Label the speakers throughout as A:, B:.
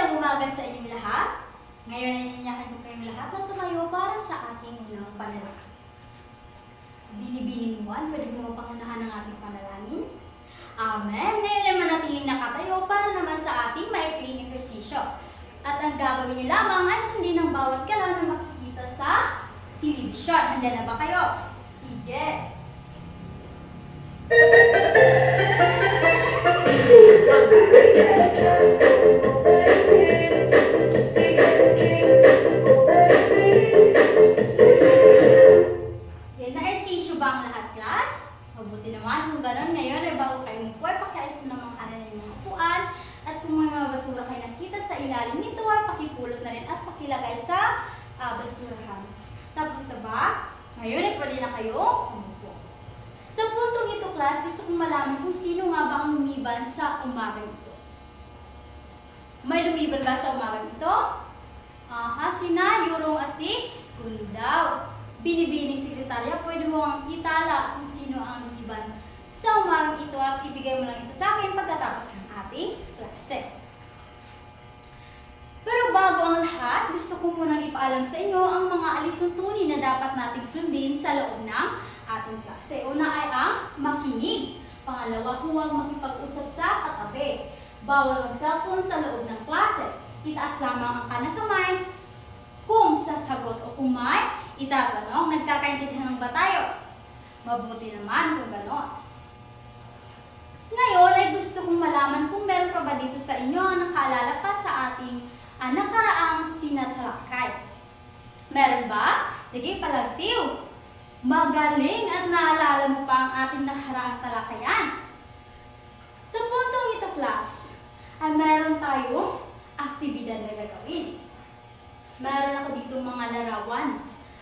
A: Magandang umaga sa inyong lahat. Ngayon ay ninyahan ko kayong lahat na tumayo para sa ating unang panalangin. Binibining buwan, pwede mo mapangunahan ang ating panalangin. Amen. Ngayon ay manatiling nakatayo para naman sa ating maikling ehersisyo. At ang gagawin niyo lamang ay sundin ang bawat galaw na makikita sa telebisyon. Handa na ba kayo? Sige. Yan na ehersisyo ba ang lahat, class? Mabuti naman kung gano'n. Ngayon ay bago kayo magpuay, pakiayos mo naman kanan ng mga upuan. At kung may mga basura kayo nakita sa ilalim nito, ay pakipulot na rin at pakilagay sa basurahan. Tapos na ba? Ngayon ay pwede na kayo umupo. Sa puntong ito, class, gusto kong malaman kung sino nga ba ang lumiban sa umagang ito. May lumiban ba sa umagang ito? Sina Yurong at si Kundaw. Binibining sekretarya, pwede mo ang itala kung sino ang lumiban sa umagang ito at ibigay mo lang ito sa akin pagkatapos ng ating klase. Pero bago ang lahat, gusto ko munang ipaalam sa inyo ang mga alituntunin na dapat nating sundin sa loob ng ating klase. Una ay ang makinig. Pangalawa, huwag makipag-usap sa katabi. Bawal mag-cellphone sa loob ng klase. Itaas lamang ang kanang kamay kung sasagot o kung may itatanong. Nagkakaintindihan ba tayo? Mabuti naman kung gano'n. Ngayon ay gusto kong malaman kung meron pa ba dito sa inyo ang nakaalala pa sa ating nakaraang tinatalakay. Meron ba? Sige, palagtiw. Magaling at naalala mo pa ang ating nakaraang talakayan. Sa puntong ito, class, ay meron tayong aktibidad na gagawin. Meron ako dito mga larawan.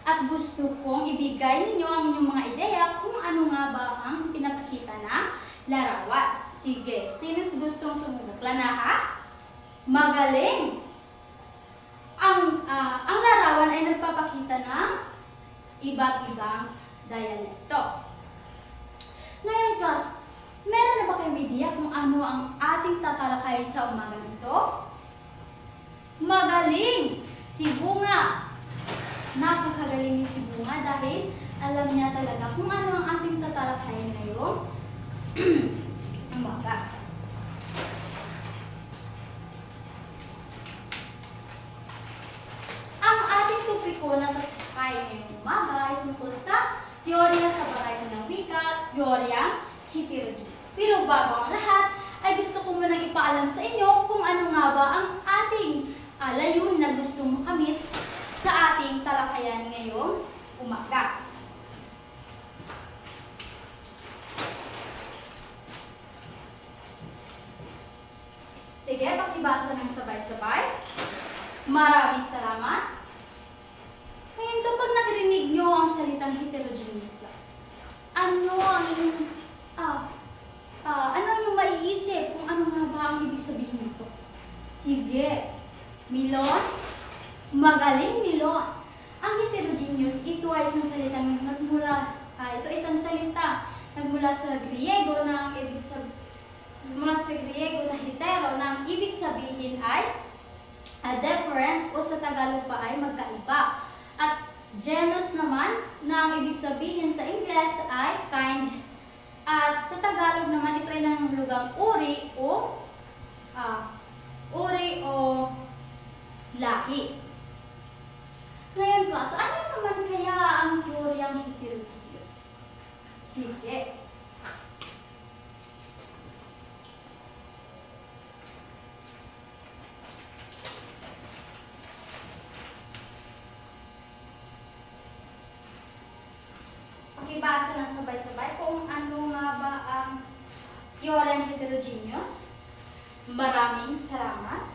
A: At gusto kong ibigay ninyo ang inyong mga ideya kung ano nga ba ang pinapakita na larawan. Sige, sino gustong sumubok? Lanaha? Magaling! Ang larawan ay nagpapakita ng iba't ibang dialekto. Ngayon, class, meron na ba kayong idea kung ano ang ating tatalakay sa umagang ito? Magaling! Si Bunga! Napakagaling ni si Bunga dahil alam niya talaga kung ano ang ating tatalakayan ngayong umaga. Ang ating topiko na tatalakayan ngayong umaga ay tungkol sa teorya sa variety ng wika, teoryang heterogeneous. Pero bago ang lahat, ay gusto ko munang ipaalam sa inyo kung ano nga ba ang ating layunin na gustong makamit sa ating talakayan ngayong umaga. Sige, pakibasa ng sabay-sabay. Maraming salamat. Ngayon to, pag narinig nyo ang salitang heterogeneous, class, ano ang inyong maiisip kung ano nga ba ang ibig sabihin nito? Sige, Milon? Magaling, Milon. Ang heterogeneous, ito ay isang salitang nagmula sa Griego na hetero na ang ibig sabihin ay different o sa Tagalog pa ay magkaiba. At genus naman na ang ibig sabihin sa Ingles ay kind. At sa Tagalog naman ito ay nanghulugang uri o lahi. Ngayon, class, ano naman kaya ang teoryang heterogeneous? Sige. Pakibasa ng sabay-sabay kung ano nga ba ang teoryang heterogeneous. Maraming salamat.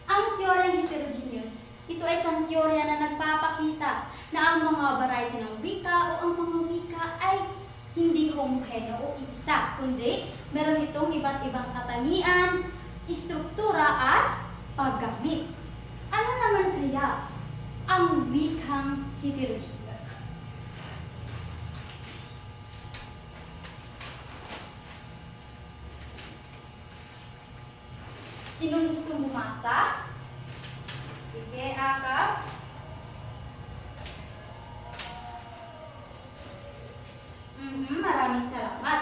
A: Ang teoryang heterogeneous, ito ay isang teorya na nagpapakita na ang mga variety ng wika o ang mga wika ay hindi homogeno o isa, kundi meron itong iba't ibang katangian, istruktura at paggamit. Ano naman kaya ang wikang heterogeneous? Sino gustong bumasa? Sige, akap. Maraming salamat.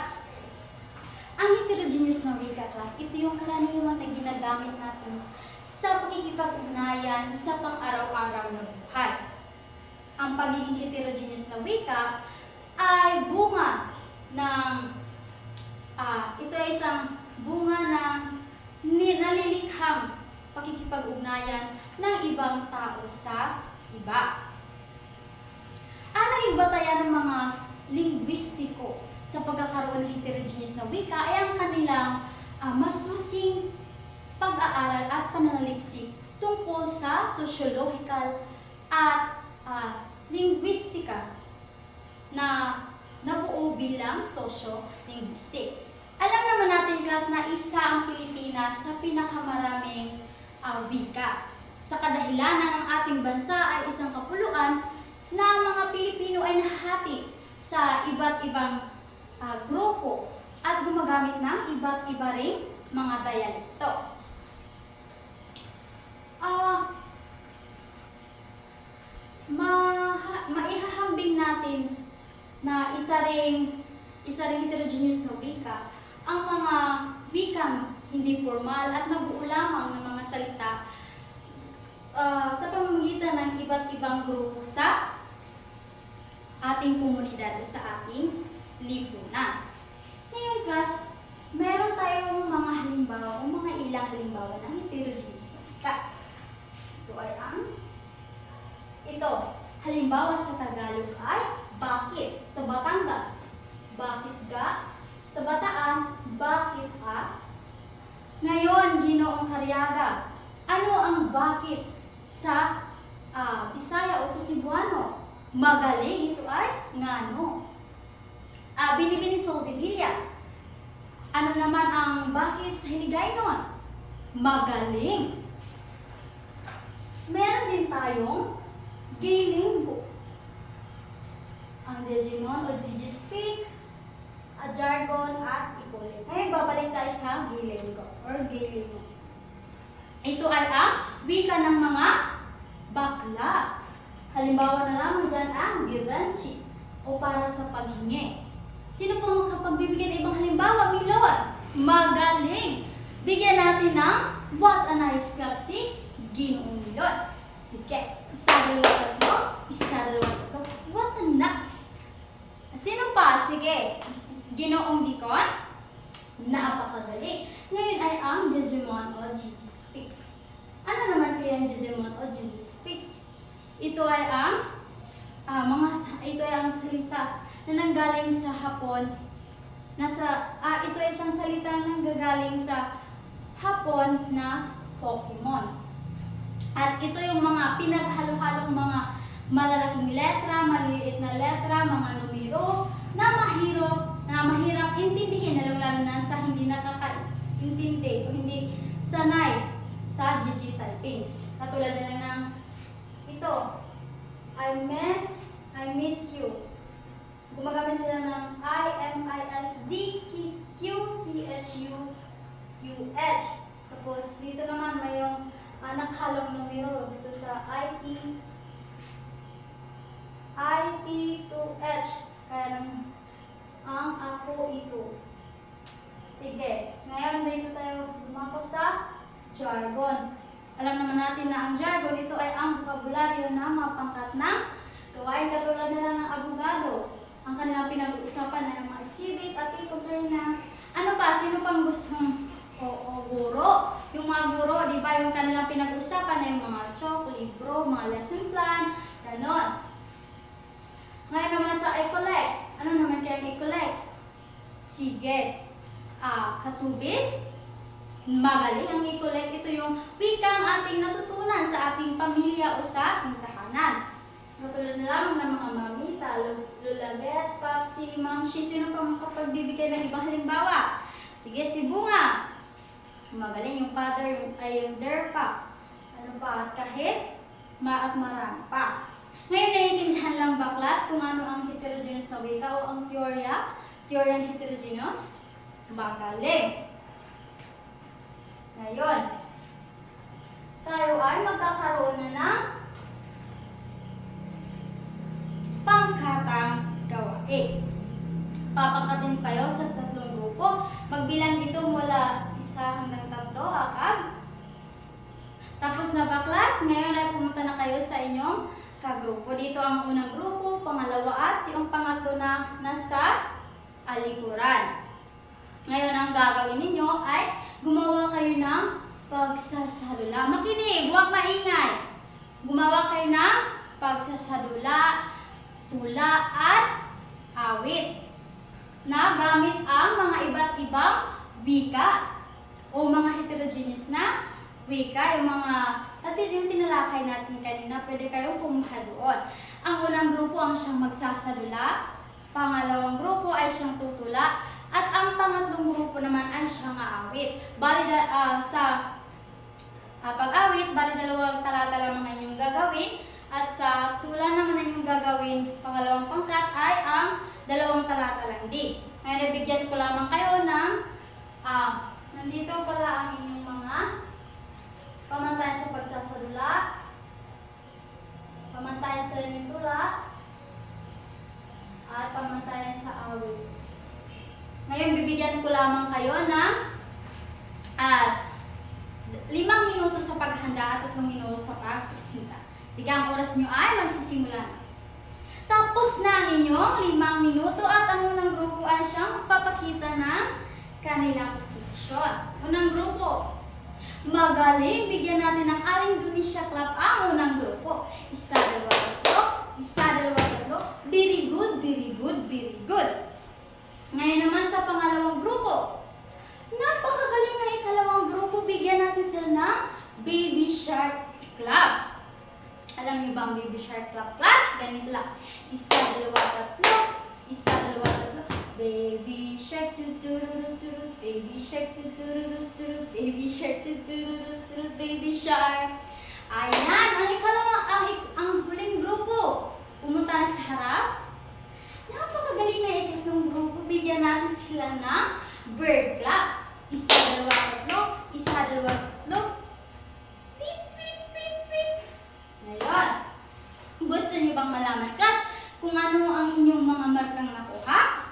A: Ang heterogeneous na wika, class, ito yung karaniwan na ginagamit natin sa pakikipag-ugnayan sa pang-araw-araw na buhay. Ang pagiging heterogeneous na wika ay bunga ng, ito ay isang bunga ng nalilikhang pakikipag-ugnayan ng ibang tao sa iba. Ang naging batayan ng mga linguistiko sa pagkakaroon ng heterogeneous na wika ay ang kanilang masusing pag-aaral at pananaliksik tungkol sa sociological at linguistika na nabuo bilang socio-linguistic. Alam naman natin, class, na isa ang Pilipinas sa pinakamaraming wika. Sa kadahilanan ng ating bansa ay isang kapuluan na mga Pilipino ay nahati sa iba't ibang grupo at gumagamit ng iba't iba ring mga dialekto. Maihahambing natin na isa ring heterogeneous na wika ang mga wikang hindi formal at nabuo lamang ng mga salita sa pamamagitan ng iba't ibang grupo sa ating komunidad o sa ating lipunan. Ngayon, class, meron tayong mga halimbawa o mga ilang halimbawa ng heterogeneous na wika. Ito, halimbawa sa Tagalog ay bakit. Sa Batangas, bakit ga? Sa Bataan, bakit ka? Ngayon, Ginoong Karyaga, ano ang bakit sa Bisaya o sa Cebuano? Magaling, ito ay ngano. Binibini Soldevilla, ano naman ang bakit sa Hiligaynon? Magaling. Meron din tayong Gaylinggo. Ang Digimon o Digispeak, jargon at ikulit. Ngayon, babalik tayo sa Gaylinggo or Gaylinggo. Ito ay ang wika ng mga bakla. Halimbawa na lamang dyan ang givenchy o para sa paghingi. Sino pong makapagbibigyan ng ibang halimbawa, Milord? Magaling! Bigyan natin ng what a nice cup si Ginoong Milord. Sige, isa, dalawa, tatlo. Isa, dalawa, tatlo. What a nice! Sino pa? Sige, Ginoong Dicon? Napakagaling. Ngayon ay ang Digimon o Digispeak. Ano naman kaya ang Digimon o Digispeak? Ito ay ang salita na nanggaling sa Hapon. Ito ay isang salita na nanggagaling sa Hapon na Pokemon. At ito yung mga pinaghalo-halong mga malalaking letra, maliliit na letra, mga numero na mahirap intindihin, lalo na sa hindi nakakaintindi o hindi sanay sa digital things. Katulad na lang ng ito, I miss you. Gumagamit sila ng I-M-I-S-Z-Q-C-H-U-H. Tapos dito naman may yung nakhalong numero dito sa IT2H. Kaya ang ako ito. Sige, ngayon dito tayo lumako sa jargon. Alam naman natin na ang jargon, ito ay ang bokabularyo na mapangkat ng gawain katulad nila ng abogado. Ang kanilang pinag-uusapan na ng mga exhibit at i-compare na ano pa, sino pang gustong guro. Yung mga guro, di ba, yung kanilang pinag-uusapan na yung mga chalk, libro, mga lesson plan, ganon. Ngayon naman sa i-collect. Ano naman kaya i-collect? Sige, katubis. Magaling ang i-collect. Ito yung wikang ating natutunan sa ating pamilya o sa ating tahanan. Katulad na lamang ng mga mamita, lulagets, papsi, mamshi, sino pa makapagbibigay ng ibang halimbawa? Sige, si Bunga. Magaling yung father, yung der pa. Ano pa? At kahit, at marami pa. Ngayon, naiintindihan lang ba, class, kung ano ang heterogeneous na wika o ang teorya ng heterogeneous? Magaling. Ngayon, tayo ay magkakaroon na ng pangkatang gawain. Papangkatin kayo sa 3 grupo. Magbilang dito mula 1 hanggang 3, akab. Tapos na ba, class? Ngayon ay pumunta na kayo sa inyong kagrupo. Dito ang unang grupo, pangalawa at yung pangatlo na nasa alikuran. Ngayon ang gagawin ninyo ay gumawa kayo ng pagsasadula. Makinig, huwag maingay. Gumawa kayo ng pagsasadula, tula at awit na gamit ang mga iba't ibang wika o mga heterogeneous na wika, yung mga yung tinalakay natin kanina, pwede kayong kumuha doon. Ang unang grupo ang siyang magsasadula, pangalawang grupo ay siyang tutula, at ang pangatlong grupo naman ay siyang aawit. Bali sa pag-awit, bali 2 talata lang ang inyong gagawin, at sa tula naman ang inyong gagawin, pangalawang pangkat ay ang 2 talata lang din. Ngayon, nabigyan ko lamang kayo ng nandito pala ang inyong mga pamantayan sa pagsasadula, pamantayan sa inyong tula, at pamantayan sa awit. Ngayon, bibigyan ko lamang kayo ng 5 minuto sa paghanda at 3 minuto sa pagpresenta. Sige, ang oras nyo ay magsisimula na. Tapos na ang inyong 5 minuto at ang unang grupo ay siyang magpapakita ng kanilang presentasyon. Unang grupo, magaling, bigyan natin ng aling Dunisha clap ang unang grupo. 1, 2, 3, 1, 2, 3, very good, very good, very good. Ngayon naman sa pangalawang grupo, napakagaling na ikalawang grupo, bigyan natin sila ng baby shark clap. Alam niyo ba ang baby shark clap, class? Ganito lang. 1, 2, 3, 1, 2, 3, baby shark, tuturu, baby shark, tuturu, baby shark, tuturu, baby shark. Ayan, ang huling grupo. Pumunta sa harap. Napakagaling na ikatlong grupo, bigyan natin sila ng bird clap. 1, 2, 3, 1, 2, 3. Tweet, tweet, tweet, tweet. Ngayon, gusto niyo bang malaman, class, kung ano ang inyong mga markang nakuha?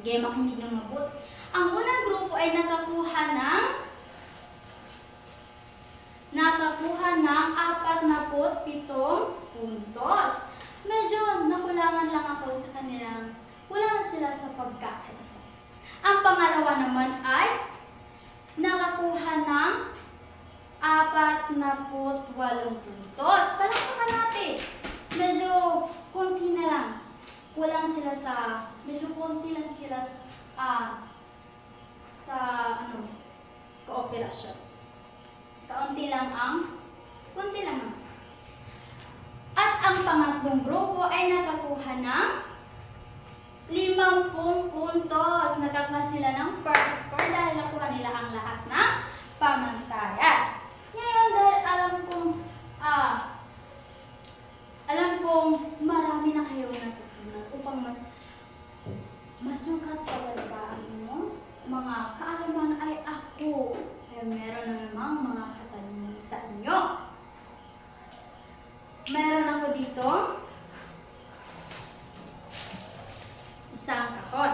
A: Sige, makinig ng mabuti. Ang unang grupo ay nakakuha ng 47 puntos. Medyo nakulangan lang ako sa kanilang, kulangan sila sa pagkakaisa. Ang pangalawa naman ay nakakuha ng 48 puntos. Palakpakan natin. Medyo konti na lang. Kulang sila sa, medyo konti lang sila sa kooperasyon. Konti lang naman. At ang pangatlong grupo ay nakakuha ng 50 puntos. Nakakuha sila ng perfect score dahil nakuha nila ang lahat ng pamantayan. Ngayon, dahil alam kong marami na kayo natutunan upang masukat talaga ang inyong mga kaalaman ay ako. Ay meron na namang mga katanungan sa inyo. Meron ako dito isang kahon.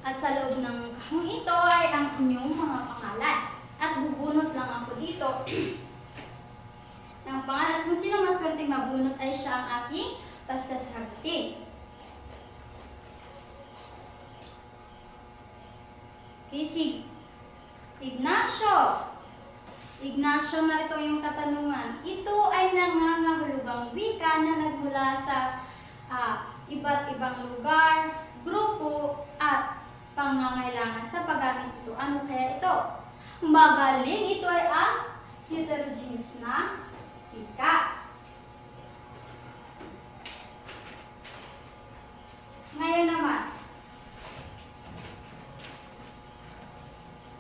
A: At sa loob ng kahon ito ay ang inyong mga pangalan. At bubunot lang ako dito ng pangalan. Kung sino mas swerteng mabunot ay siya ang aking pasasagutin. Okay, si Ignacio. Ignacio, narito yung katanungan. Ito ay nangangahulugang wika na nagmula sa iba't ibang lugar, grupo, at pangangailangan sa paggamit ito. Ano kaya ito? Magaling, ito ay ang heterogeneous na wika. Ngayon naman,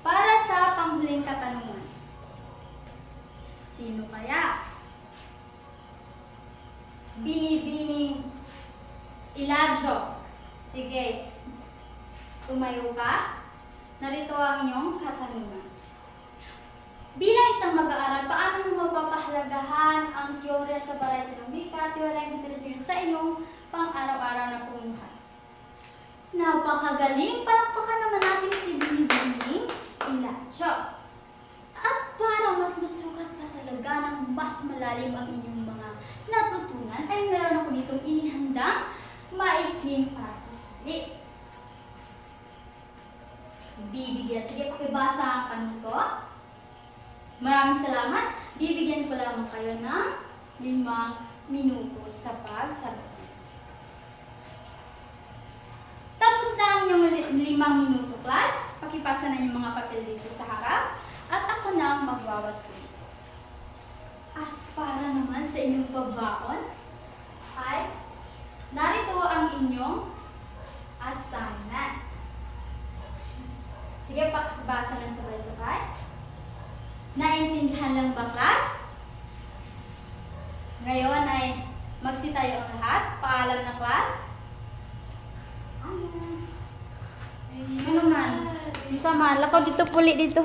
A: para sa panghuling katanungan, sino kaya? Binibining Elijah. Sige, tumayo ka. Narito ang inyong katanungan. Bilang isang mag-aaral, paano mo mapapahalagahan ang teorya sa variety ng wika, teorya ng literature sa iyong pang-araw-araw na pumuhay? Napakagaling! Palakpakan naman natin si Binibining Ilacho. At para mas masukat pa talaga ng mas malalim ang inyong mga natutunan, ay meron ako ditong inihandang maikling pasusulit. Bibigyan. Sige, pakibasa ang kanto. Maraming salamat. Bibigyan ko lamang kayo ng 5 minuto sa pagsagot. Tapos na ang inyong 5 minuto, class. Pakipasa na yung mga papel dito sa harap. At ako na ang magwawas dito. At para naman sa inyong pagbaon, ay narito ang inyong assignment. Sige, pakibasa ng sabay-sabay. Naintindihan lang ba, class? Ngayon ay magsitayo ang lahat. Paalam na, class. Ano man? Sama, lakaw dito, puli dito.